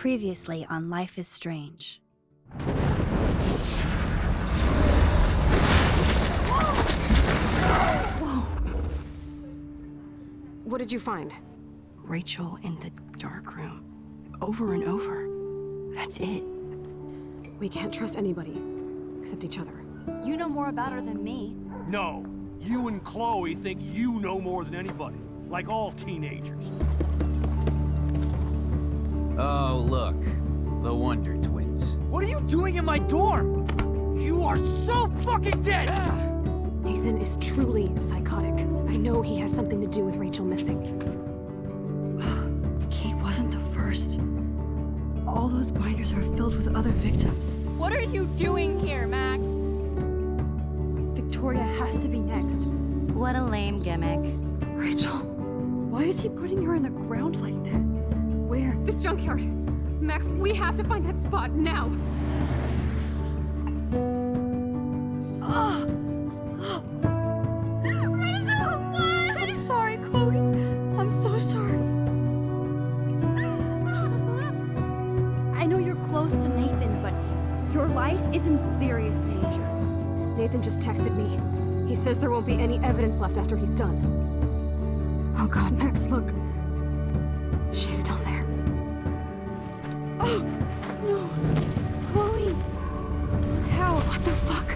Previously on Life is Strange. Whoa! What did you find? Rachel in the dark room. Over and over. That's it. We can't trust anybody, except each other. You know more about her than me. No. You and Chloe think you know more than anybody. Like all teenagers. Oh, look. The Wonder Twins. What are you doing in my dorm? You are so fucking dead! Nathan is truly psychotic. I know he has something to do with Rachel missing. Kate wasn't the first. All those binders are filled with other victims. What are you doing here, Max? Victoria has to be next. What a lame gimmick. Rachel, why is he putting her in the ground like that? Where? The junkyard! Max, we have to find that spot now! Rachel, what? I'm sorry, Chloe. I'm so sorry. I know you're close to Nathan, but your life is in serious danger. Nathan just texted me. He says there won't be any evidence left after he's done. Oh god, Max, look. She's still there. Oh, no. Chloe. How? What the fuck?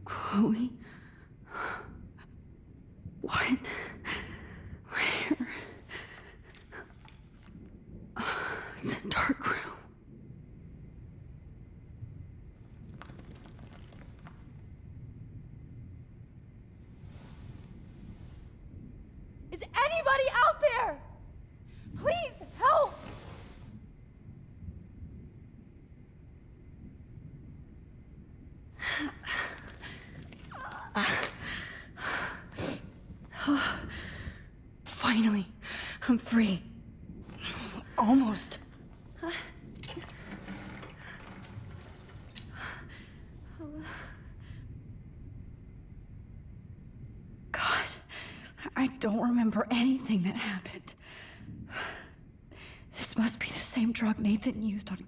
Chloe? What? Where? It's a dark room. Is anybody out there? Please help! Finally, I'm free. Almost. God, I don't remember anything that happened. This must be the same drug Nathan used on...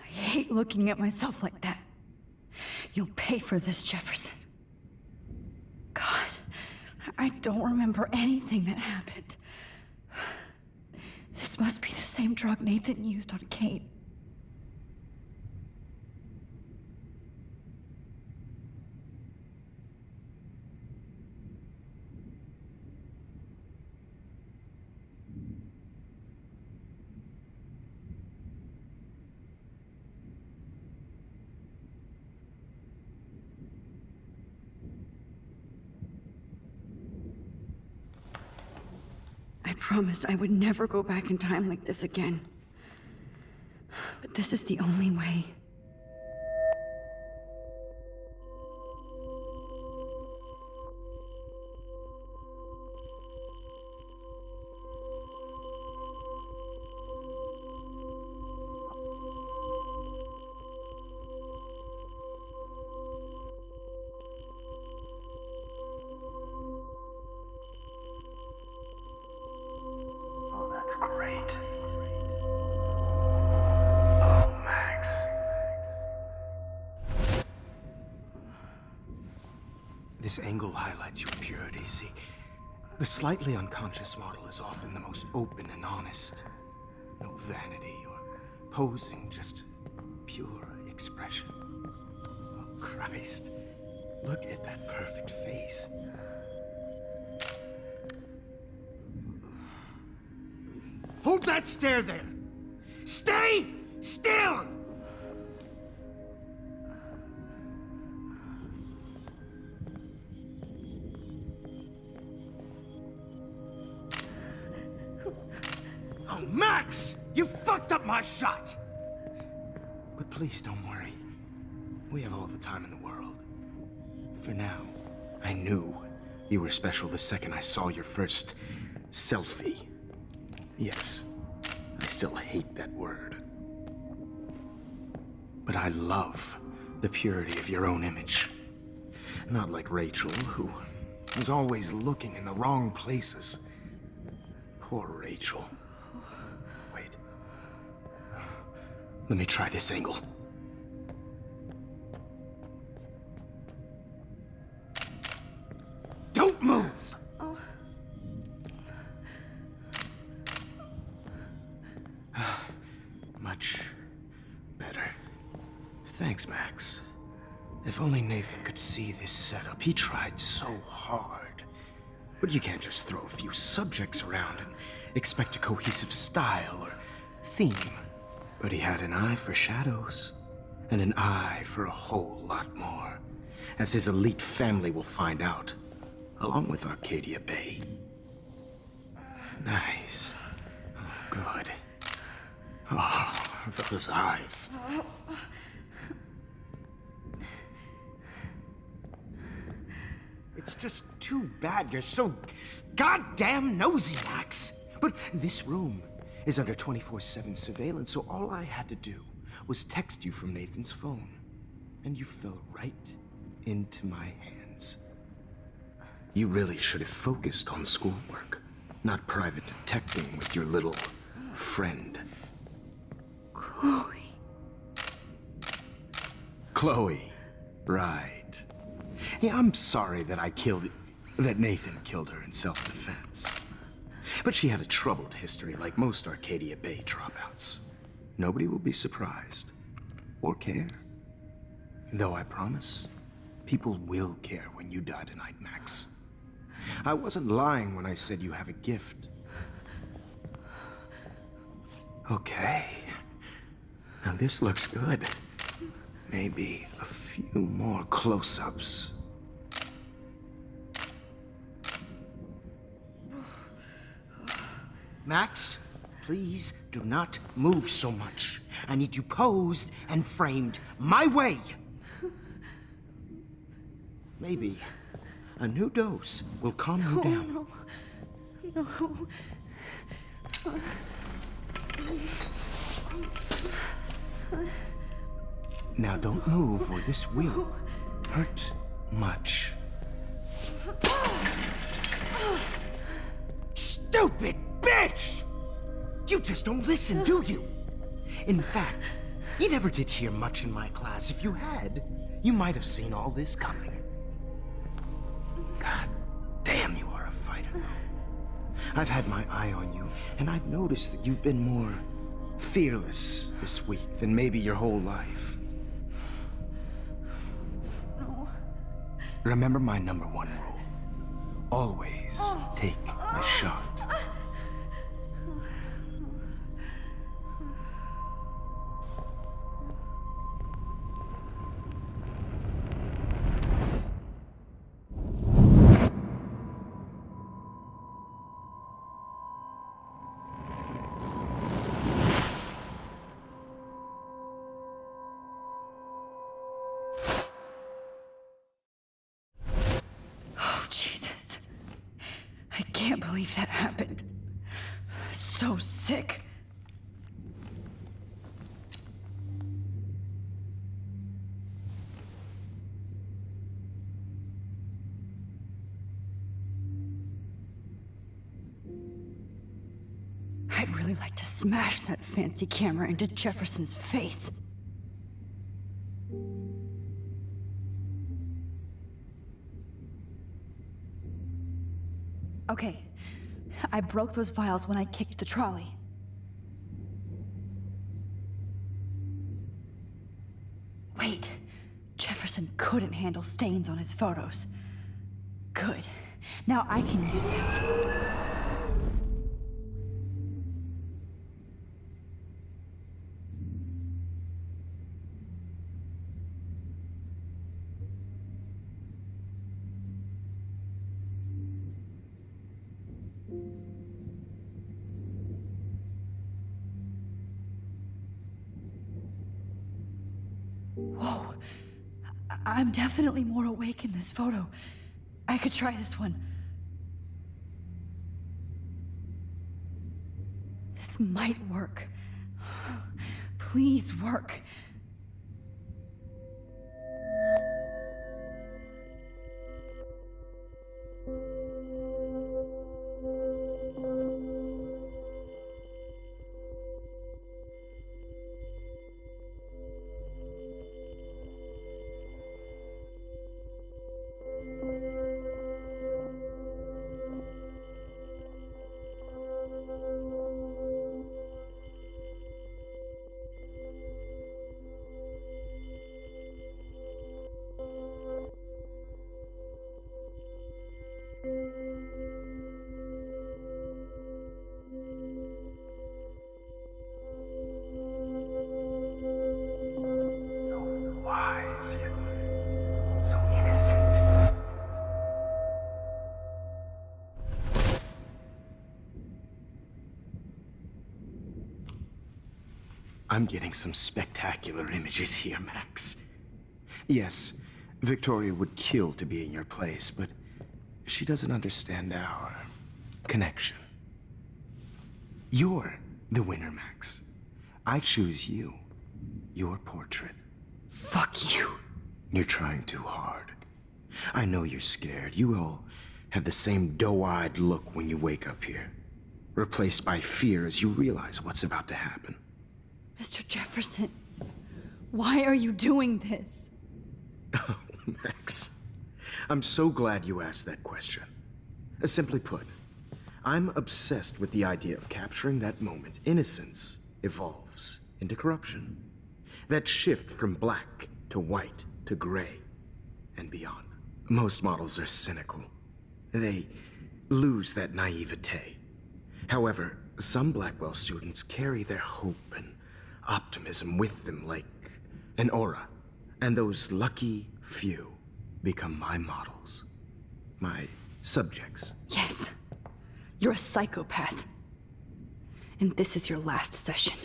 I hate looking at myself like that. You'll pay for this, Jefferson. God, I don't remember anything that happened. This must be the same drug Nathan used on Kate. I promised I would never go back in time like this again. But this is the only way. Great. Oh, Max. This angle highlights your purity, see? The slightly unconscious model is often the most open and honest. No vanity or posing, just pure expression. Oh, Christ. Look at that perfect face. Hold that stare there! Stay still! Oh, Max! You fucked up my shot! But please don't worry. We have all the time in the world. For now, I knew you were special the second I saw your first selfie. Yes, I still hate that word. But I love the purity of your own image. Not like Rachel, who was always looking in the wrong places. Poor Rachel. Wait. Let me try this angle. Don't move! Much better. Thanks, Max. If only Nathan could see this setup. He tried so hard. But you can't just throw a few subjects around and expect a cohesive style or theme. But he had an eye for shadows, and an eye for a whole lot more, as his elite family will find out, along with Arcadia Bay. Nice. Oh, good. Oh, those eyes. It's just too bad you're so goddamn nosy, Max. But this room is under 24/7 surveillance, so all I had to do was text you from Nathan's phone. And you fell right into my hands. You really should have focused on schoolwork, not private detecting with your little friend. Chloe. Chloe, right. Yeah, I'm sorry that that Nathan killed her in self-defense. But she had a troubled history like most Arcadia Bay dropouts. Nobody will be surprised or care. Though I promise, people will care when you die tonight, Max. I wasn't lying when I said you have a gift. Okay. Now this looks good. Maybe a few more close-ups. Max, please do not move so much. I need you posed and framed my way. Maybe a new dose will calm you down. No. Now don't move or this will hurt much. Stupid bitch! You just don't listen, do you? In fact, you never did hear much in my class. If you had, you might have seen all this coming. God damn, brighter, though. I've had my eye on you, and I've noticed that you've been more fearless this week than maybe your whole life. No. Remember my number one rule. Always take the shot. Oh, Jesus. I can't believe that happened. So sick. I'd really like to smash that fancy camera into Jefferson's face. Okay, I broke those vials when I kicked the trolley. Wait, Jefferson couldn't handle stains on his photos. Good. Now I can use them. Whoa. I'm definitely more awake in this photo. I could try this one. This might work. Please work. I'm getting some spectacular images here, Max. Yes, Victoria would kill to be in your place, but she doesn't understand our connection. You're the winner, Max. I choose you. Your portrait. Fuck you. You're trying too hard. I know you're scared. You all have the same doe-eyed look when you wake up here, replaced by fear as you realize what's about to happen. Mr. Jefferson, why are you doing this? Oh, Max. I'm so glad you asked that question. Simply put, I'm obsessed with the idea of capturing that moment innocence evolves into corruption. That shift from black to white to gray and beyond. Most models are cynical. They lose that naivete. However, some Blackwell students carry their hope and optimism with them like an aura. And those lucky few become my models. My subjects. Yes. You're a psychopath. And this is your last session.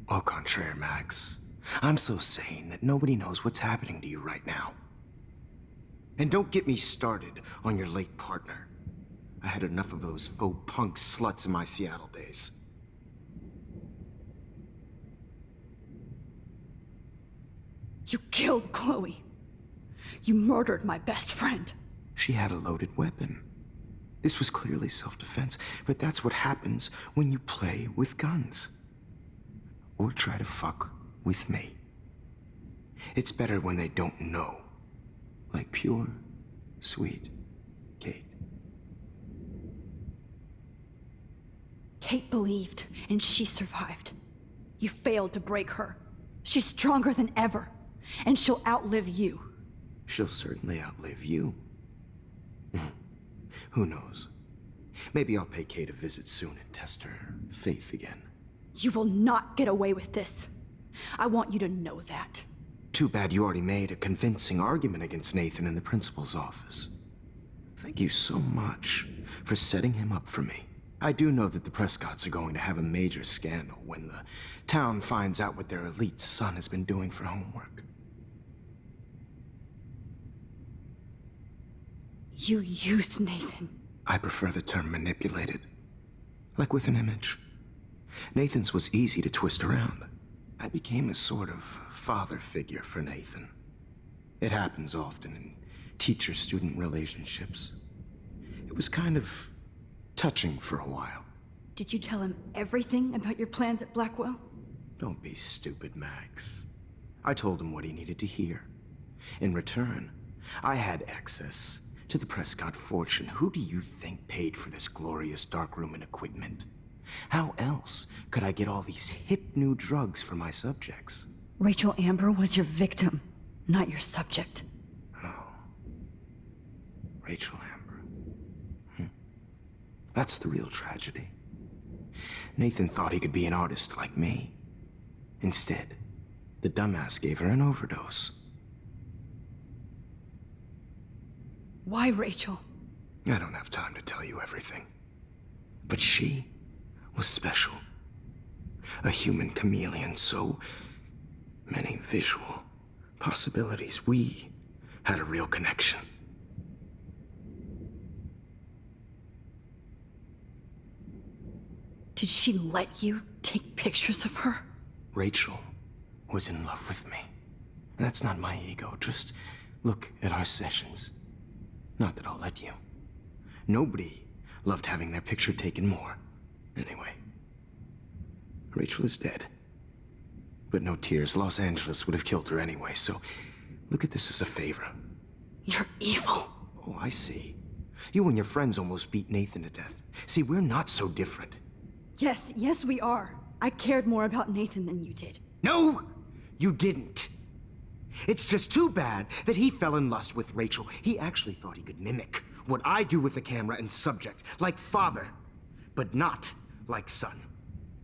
Au contraire, Max. I'm so sane that nobody knows what's happening to you right now. And don't get me started on your late partner. I had enough of those faux punk sluts in my Seattle days. You killed Chloe. You murdered my best friend. She had a loaded weapon. This was clearly self-defense, but that's what happens when you play with guns. Or try to fuck with me. It's better when they don't know. Like pure, sweet Kate believed, and she survived. You failed to break her. She's stronger than ever, and she'll outlive you. She'll certainly outlive you. Who knows? Maybe I'll pay Kate a visit soon and test her faith again. You will not get away with this. I want you to know that. Too bad you already made a convincing argument against Nathan in the principal's office. Thank you so much for setting him up for me. I do know that the Prescotts are going to have a major scandal when the town finds out what their elite son has been doing for homework. You used Nathan. I prefer the term manipulated. Like with an image. Nathan's was easy to twist around. I became a sort of father figure for Nathan. It happens often in teacher-student relationships. It was kind of touching for a while. Did you tell him everything about your plans at Blackwell? Don't be stupid, Max. I told him what he needed to hear. In return, I had access to the Prescott fortune. Who do you think paid for this glorious darkroom and equipment? How else could I get all these hip new drugs for my subjects? Rachel Amber was your victim, not your subject. Oh. Rachel Amber. That's the real tragedy. Nathan thought he could be an artist like me. Instead, the dumbass gave her an overdose. Why, Rachel? I don't have time to tell you everything. But she was special. A human chameleon, so many visual possibilities. We had a real connection. Did she let you take pictures of her? Rachel was in love with me. That's not my ego. Just look at our sessions. Not that I'll let you. Nobody loved having their picture taken more. Anyway, Rachel is dead. But no tears. Los Angeles would have killed her anyway, so look at this as a favor. You're evil. Oh, I see. You and your friends almost beat Nathan to death. See, we're not so different. Yes, we are. I cared more about Nathan than you did. No, you didn't. It's just too bad that he fell in lust with Rachel. He actually thought he could mimic what I do with the camera and subject, like father, but not like son.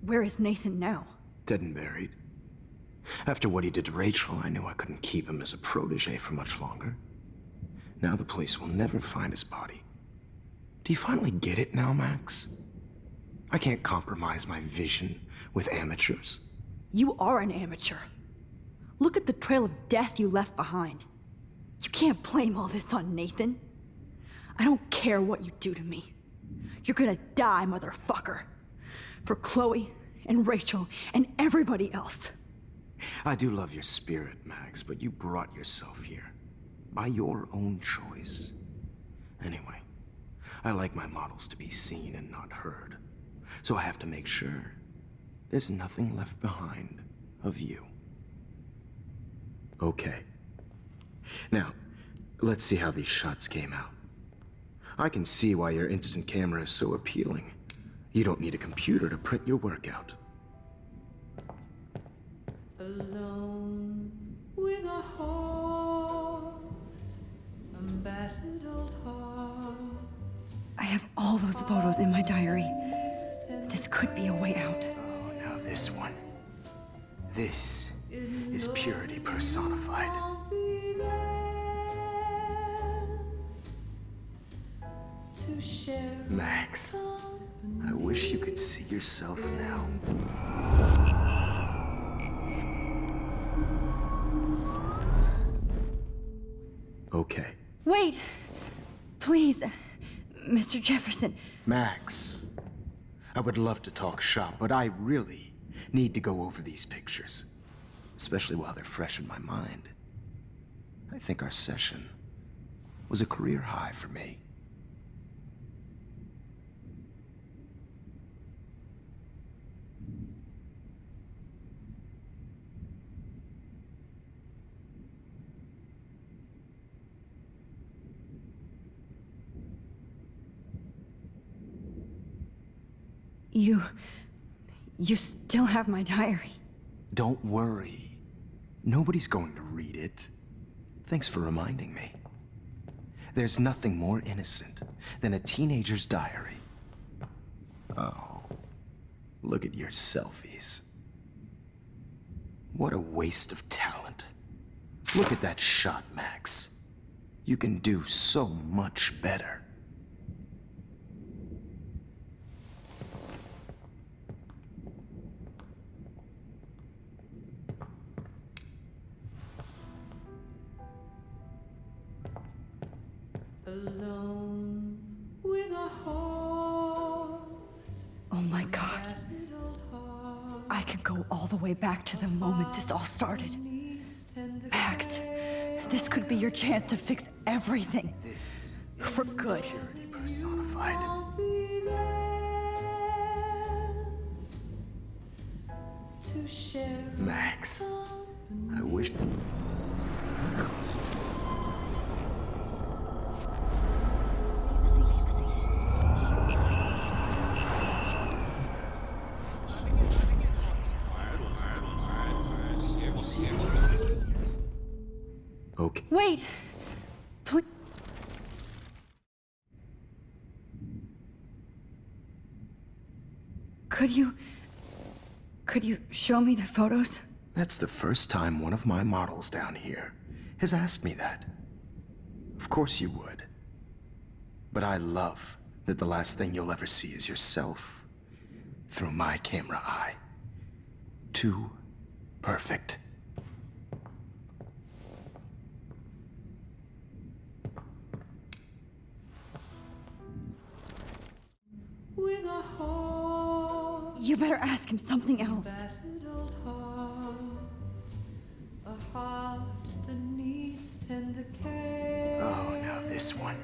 Where is Nathan now? Dead and buried. After what he did to Rachel, I knew I couldn't keep him as a protege for much longer. Now the police will never find his body. Do you finally get it now, Max? I can't compromise my vision with amateurs. You are an amateur. Look at the trail of death you left behind. You can't blame all this on Nathan. I don't care what you do to me. You're gonna die, motherfucker. For Chloe and Rachel and everybody else. I do love your spirit, Max, but you brought yourself here. By your own choice. Anyway, I like my models to be seen and not heard. So I have to make sure there's nothing left behind of you. Okay. Now, let's see how these shots came out. I can see why your instant camera is so appealing. You don't need a computer to print your work out. Alone with a heart, a battered old heart. I have all those photos in my diary. This could be a way out. Oh, now this one. This is purity personified. I'll be there to share. Max, I wish you could see yourself now. Okay. Wait! Please, Mr. Jefferson. Max, I would love to talk shop, but I really need to go over these pictures. Especially while they're fresh in my mind. I think our session was a career high for me. You still have my diary. Don't worry. Nobody's going to read it. Thanks for reminding me. There's nothing more innocent than a teenager's diary. Oh, look at your selfies. What a waste of talent. Look at that shot, Max. You can do so much better. Alone with a heart. Oh my God. Battered old heart. I could go all the way back to the moment this all started. Needs tender Max, care. this could be your chance to fix everything. This For good. purity personified. I'll be there to share. Max, I wish... Okay. Wait! Please. Could you show me the photos? That's the first time one of my models down here has asked me that. Of course you would. But I love that the last thing you'll ever see is yourself through my camera eye. Too perfect. With a heart. You better ask him something else. Battered old heart. A heart that needs tender care. Oh, now this one.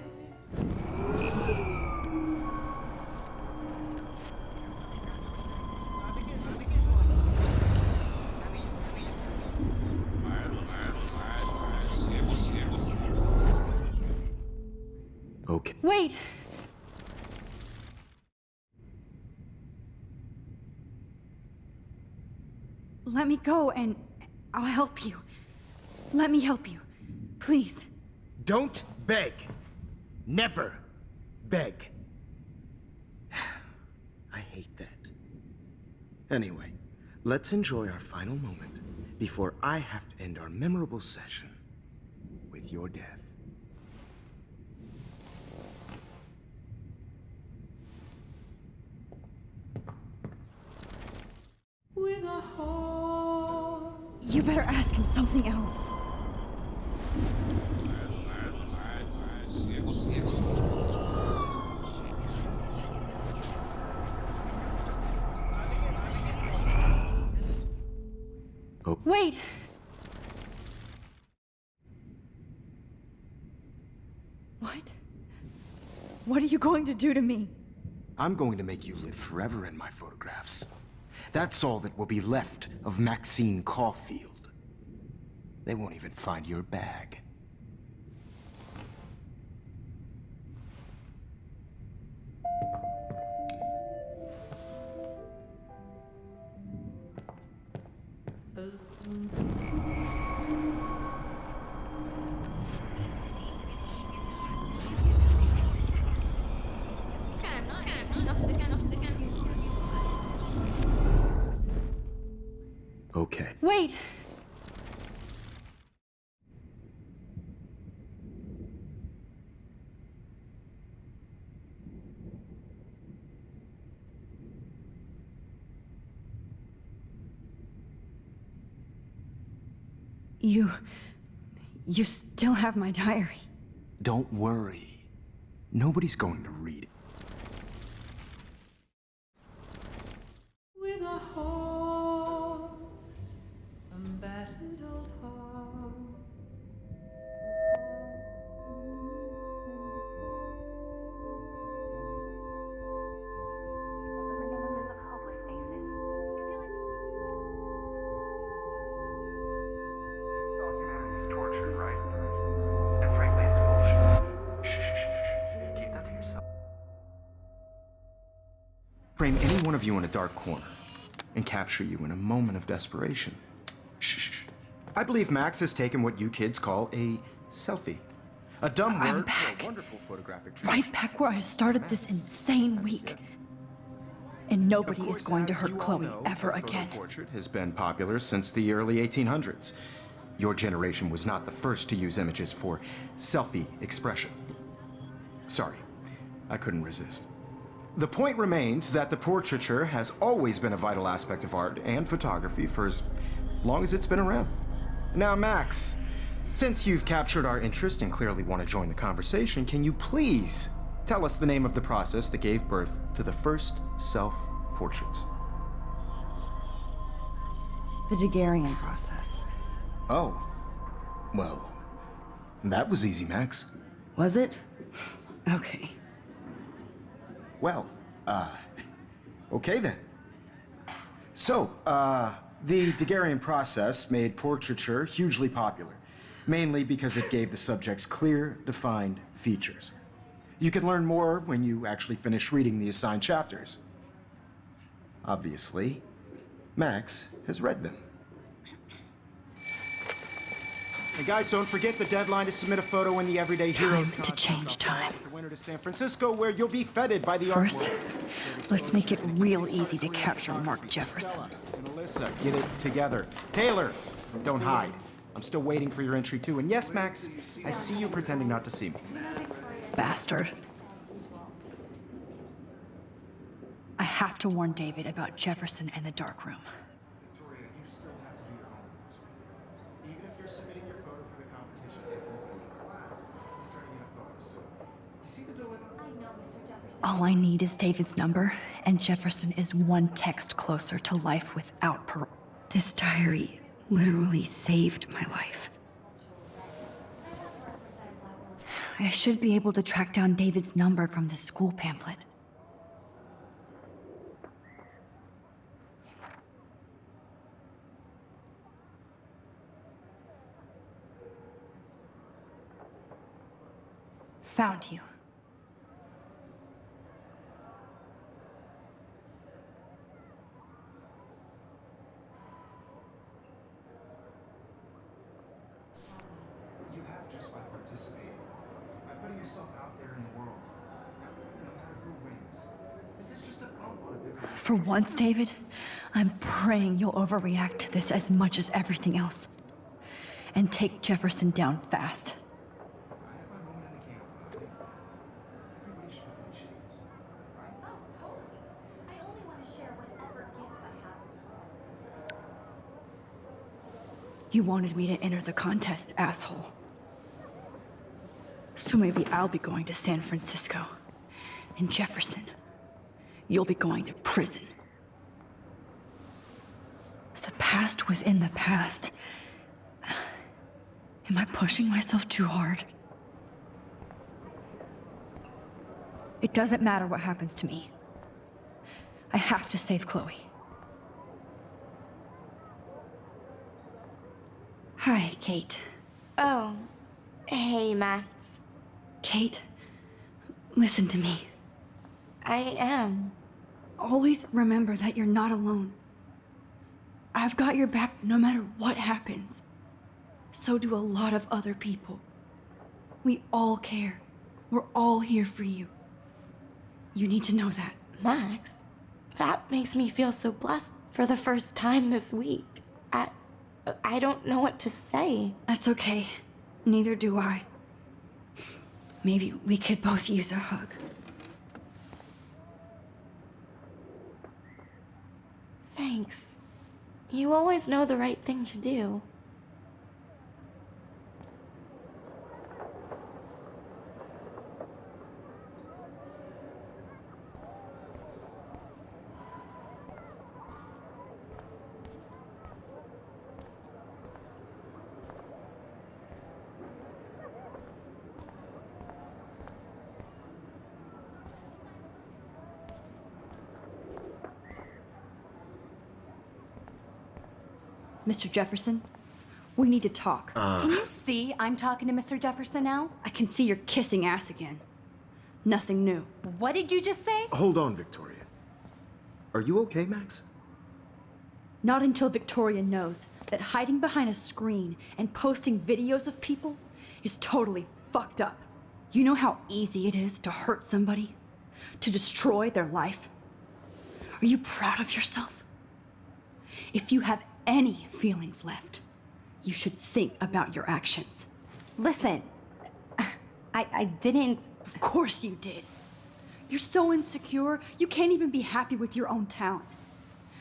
Okay. Wait! Let me go and I'll help you. Let me help you. Please. Don't beg. Never beg. I hate that. Anyway, let's enjoy our final moment before I have to end our memorable session with your death. With a heart. You better ask him something else. Oh. Wait! What? What are you going to do to me? I'm going to make you live forever in my photographs. That's all that will be left of Maxine Caulfield. They won't even find your bag. Okay. Wait! You still have my diary. Don't worry. Nobody's going to read it. With a heart. A battered old heart. Humanity's torture, right? And frankly, it's bullshit. Shh. Keep that to yourself. frame any one of you in a dark corner and capture you in a moment of desperation. Shh. I believe Max has taken what you kids call a selfie. A dumb I'm word back. for a wonderful photographic Right back where I started this insane week. And nobody is going to hurt Chloe ever again. The portrait has been popular since the early 1800s. Your generation was not the first to use images for selfie expression. Sorry, I couldn't resist. The point remains that the portraiture has always been a vital aspect of art and photography for as long as it's been around. Now, Max, since you've captured our interest and clearly want to join the conversation, can you please tell us the name of the process that gave birth to the first self-portraits? The Daguerrean process. Oh. Well, that was easy, Max. Was it? Okay. Well, okay then. So, the Daguerrean process made portraiture hugely popular, mainly because it gave the subjects clear, defined features. You can learn more when you actually finish reading the assigned chapters. Obviously, Max has read them. And guys, don't forget the deadline to submit a photo in the Everyday Heroes Time to change time. The winter to San Francisco, where you'll be feted by the First, art world. let's make it real easy to capture Mark Jefferson. And Alyssa, get it together. Taylor, don't hide. I'm still waiting for your entry too. And yes, Max, I see you pretending not to see me. Bastard. I have to warn David about Jefferson and the dark room. Victoria, you still have to do your homework this week. Even if you're submitting your photo for the competition, everybody in class is turning in a photo. So, you see the dilemma? I know, Mr. Jefferson. All I need is David's number, and Jefferson is one text closer to life without parole. This diary literally saved my life. I should be able to track down David's number from the school pamphlet. Found you. You have just by participating, by putting yourself out there in the world. No matter who wins, this is just a bump on a bigger. For once, David, I'm praying you'll overreact to this as much as everything else. And take Jefferson down fast. I have my moment in the camp. Everybody should have that chance, right? Oh, totally. I only want to share whatever gifts I have. You wanted me to enter the contest, asshole. So maybe I'll be going to San Francisco. And Jefferson, you'll be going to prison. The past within the past. Am I pushing myself too hard? It doesn't matter what happens to me. I have to save Chloe. Hi, Kate. Oh, hey, Max. Kate, listen to me. I am. Always remember that you're not alone. I've got your back no matter what happens. So do a lot of other people. We all care. We're all here for you. You need to know that. Max, that makes me feel so blessed for the first time this week. I don't know what to say. That's okay. Neither do I. Maybe we could both use a hug. Thanks. You always know the right thing to do. Mr. Jefferson, we need to talk. Can you see I'm talking to Mr. Jefferson now? I can see you're kissing ass again. Nothing new. What did you just say? Hold on, Victoria. Are you okay, Max? Not until Victoria knows that hiding behind a screen and posting videos of people is totally fucked up. You know how easy it is to hurt somebody? To destroy their life? Are you proud of yourself? If you have any feelings left, you should think about your actions. Listen, I didn't... Of course you did. You're so insecure, you can't even be happy with your own talent.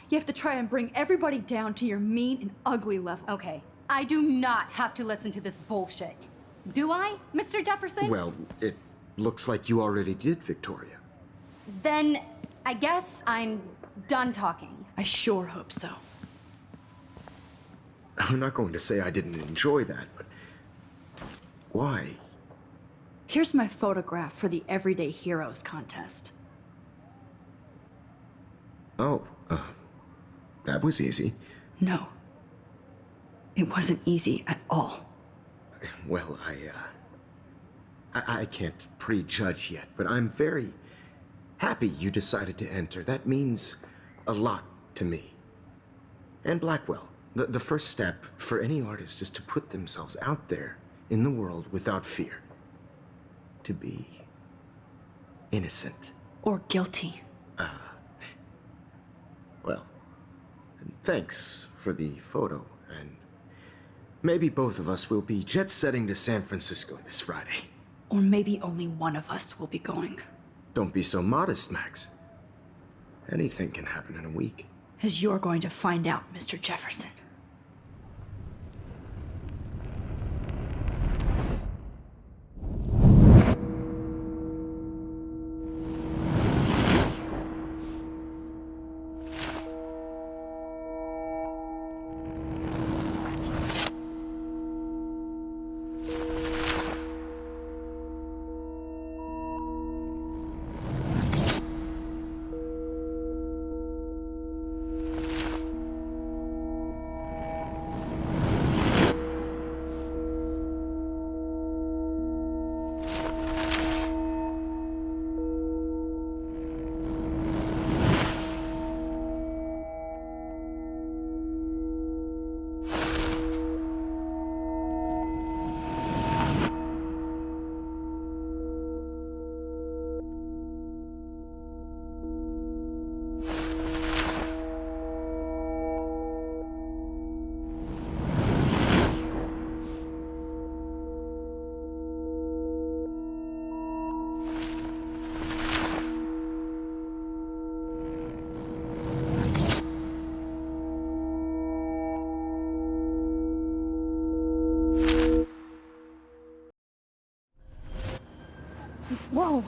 You have to try and bring everybody down to your mean and ugly level. Okay, I do not have to listen to this bullshit. Do I, Mr. Jefferson? Well, it looks like you already did, Victoria. Then I guess I'm done talking. I sure hope so. I'm not going to say I didn't enjoy that, but why? Here's my photograph for the Everyday Heroes contest. Oh, that was easy. No. It wasn't easy at all. Well, I can't prejudge yet, but I'm very happy you decided to enter. That means a lot to me. And Blackwell. The first step for any artist is to put themselves out there in the world without fear. To be innocent. Or guilty. Well, thanks for the photo, and maybe both of us will be jet-setting to San Francisco this Friday. Or maybe only one of us will be going. Don't be so modest, Max. Anything can happen in a week. As you're going to find out, Mr. Jefferson. Whoa!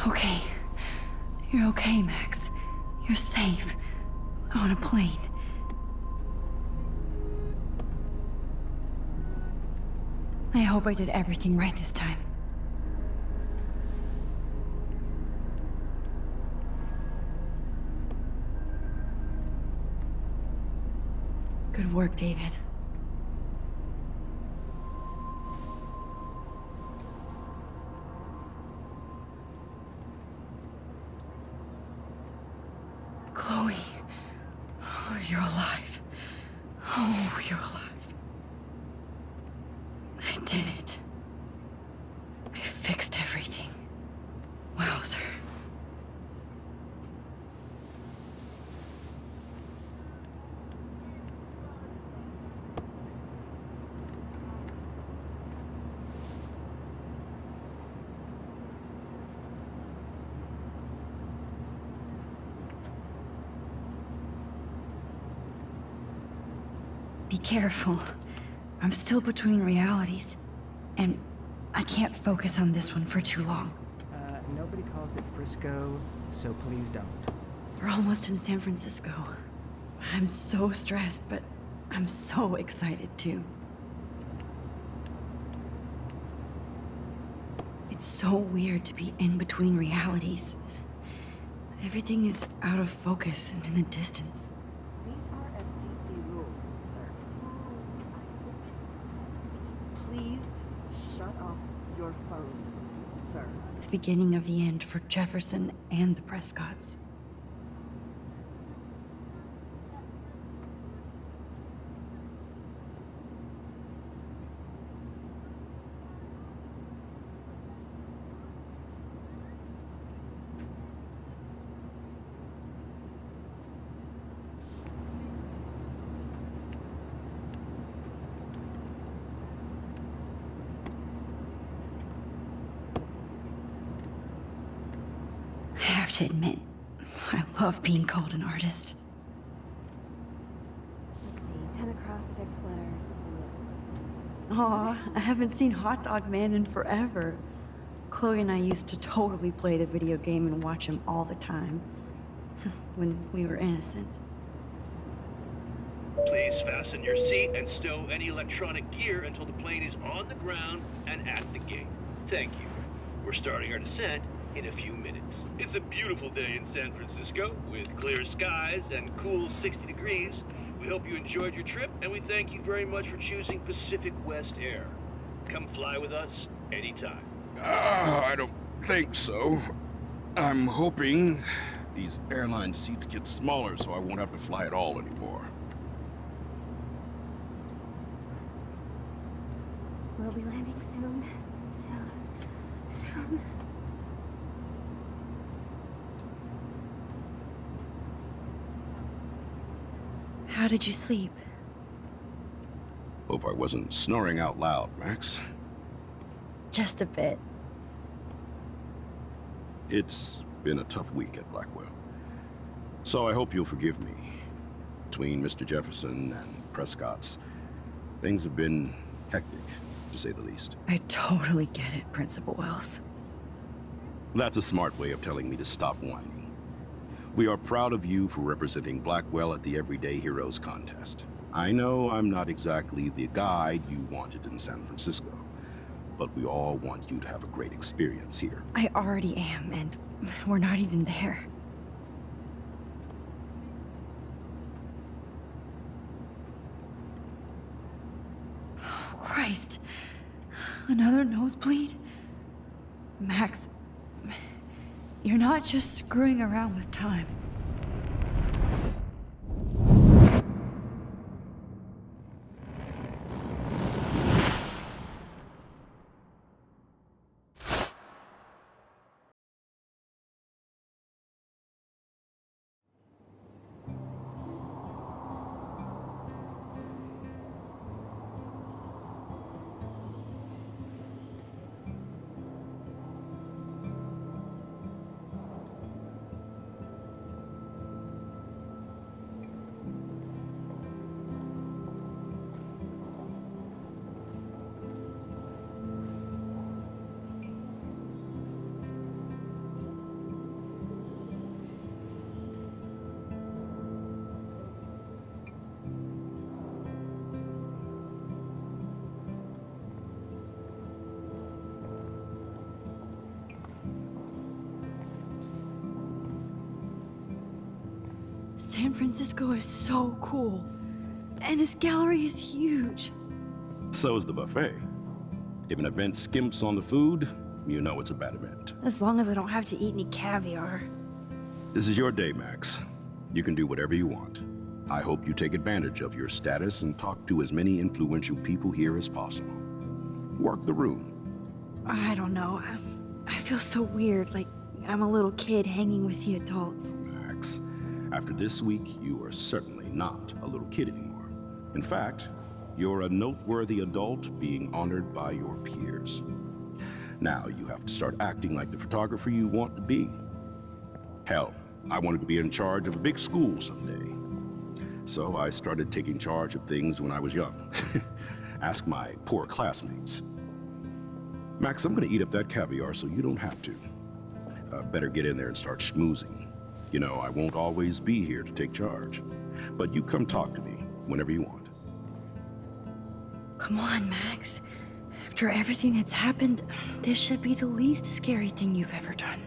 Okay. You're okay, Max. You're safe. On a plane. I hope I did everything right this time. Good work, David. Chloe. Oh, you're alive. Oh, you're alive. I did it. I fixed everything. Wowzer. Be careful. I'm still between realities, and I can't focus on this one for too long. Nobody calls it Frisco, so please don't. We're almost in San Francisco. I'm so stressed, but I'm so excited too. It's so weird to be in between realities. Everything is out of focus and in the distance. These are FCC rules, sir. Please shut off sir. The beginning of the end for Jefferson and the Prescotts. I have to admit, I love being called an artist. Let's see, 10 across, 6 letters. Aw, I haven't seen Hot Dog Man in forever. Chloe and I used to totally play the video game and watch him all the time. When we were innocent. Please fasten your seat and stow any electronic gear until the plane is on the ground and at the gate. Thank you. We're starting our descent in a few minutes. It's a beautiful day in San Francisco with clear skies and cool 60 degrees. We hope you enjoyed your trip, and we thank you very much for choosing Pacific West Air. Come fly with us anytime. I don't think so. I'm hoping these airline seats get smaller so I won't have to fly at all anymore. We'll be landing soon. Soon. How did you sleep? Hope I wasn't snoring out loud, Max. Just a bit. It's been a tough week at Blackwell. So I hope you'll forgive me. Between Mr. Jefferson and Prescott's, things have been hectic, to say the least. I totally get it, Principal Wells. That's a smart way of telling me to stop whining. We are proud of you for representing Blackwell at the Everyday Heroes contest. I know I'm not exactly the guide you wanted in San Francisco, but we all want you to have a great experience here. I already am, and we're not even there. Oh, Christ. Another nosebleed? Max, you're not just screwing around with time. San Francisco is so cool. And this gallery is huge. So is the buffet. If an event skimps on the food, you know it's a bad event. As long as I don't have to eat any caviar. This is your day, Max. You can do whatever you want. I hope you take advantage of your status and talk to as many influential people here as possible. Work the room. I don't know. I feel so weird, like I'm a little kid hanging with the adults. Max, after this week, you are certainly not a little kid anymore. In fact, you're a noteworthy adult being honored by your peers. Now you have to start acting like the photographer you want to be. Hell, I wanted to be in charge of a big school someday. So I started taking charge of things when I was young. Ask my poor classmates. Max, I'm gonna eat up that caviar so you don't have to. Better get in there and start schmoozing. You know, I won't always be here to take charge. But you come talk to me whenever you want. Come on, Max. After everything that's happened, this should be the least scary thing you've ever done.